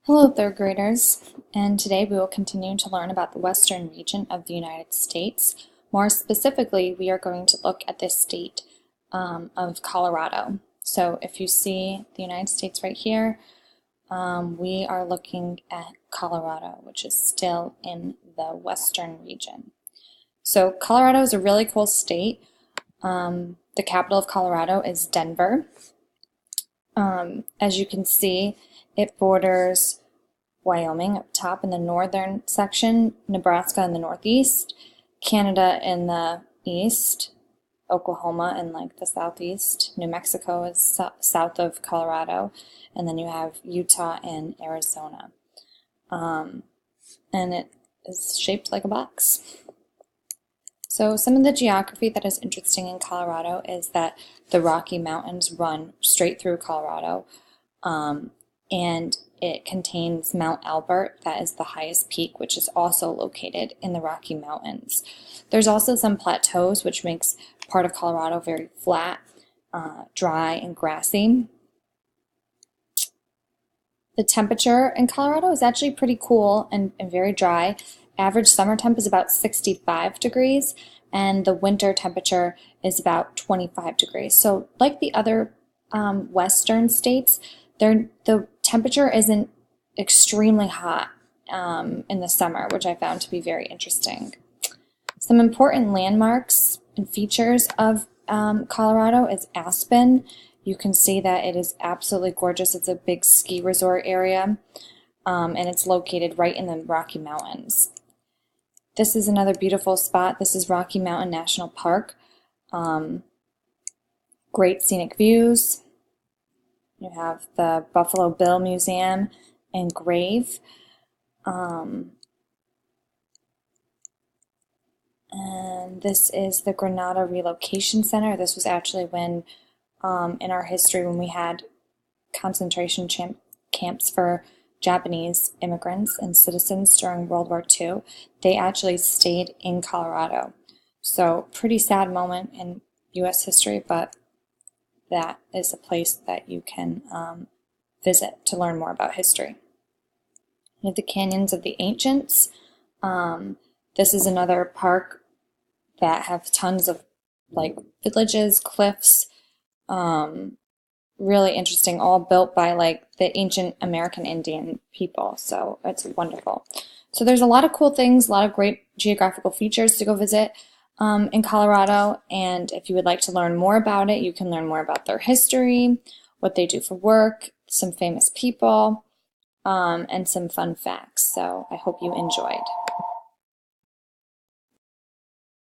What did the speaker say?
Hello, third graders, and today we will continue to learn about the western region of the United States. More specifically, we are going to look at the state of Colorado. So if you see the United States right here, we are looking at Colorado, which is still in the western region. So Colorado is a really cool state. The capital of Colorado is Denver. As you can see, it borders Wyoming up top in the northern section, Nebraska in the northeast, Canada in the east, Oklahoma in like the southeast, New Mexico is south of Colorado, and then you have Utah and Arizona. And it is shaped like a box. So some of the geography that is interesting in Colorado is that the Rocky Mountains run straight through Colorado, and it contains Mount Albert, that is the highest peak, which is also located in the Rocky Mountains. There's also some plateaus, which makes part of Colorado very flat, dry, and grassy. The temperature in Colorado is actually pretty cool and very dry. Average summer temp is about 65 degrees, and the winter temperature is about 25 degrees. So like the other western states, the temperature isn't extremely hot in the summer, which I found to be very interesting. Some important landmarks and features of Colorado is Aspen. You can see that it is absolutely gorgeous. It's a big ski resort area, and it's located right in the Rocky Mountains. This is another beautiful spot. This is Rocky Mountain National Park. Great scenic views. You have the Buffalo Bill Museum and grave. And this is the Granada Relocation Center. This was actually when, in our history, when we had concentration camps for Japanese immigrants and citizens during World War II. They actually stayed in Colorado. So pretty sad moment in U.S. history, but that is a place that you can visit to learn more about history. You have the Canyons of the Ancients. This is another park that have tons of like villages, cliffs, really interesting, all built by like the ancient American Indian people. So it's wonderful. So there's a lot of cool things, a lot of great geographical features to go visit in Colorado. And if you would like to learn more about it, you can learn more about their history, what they do for work, some famous people, and some fun facts. So I hope you enjoyed.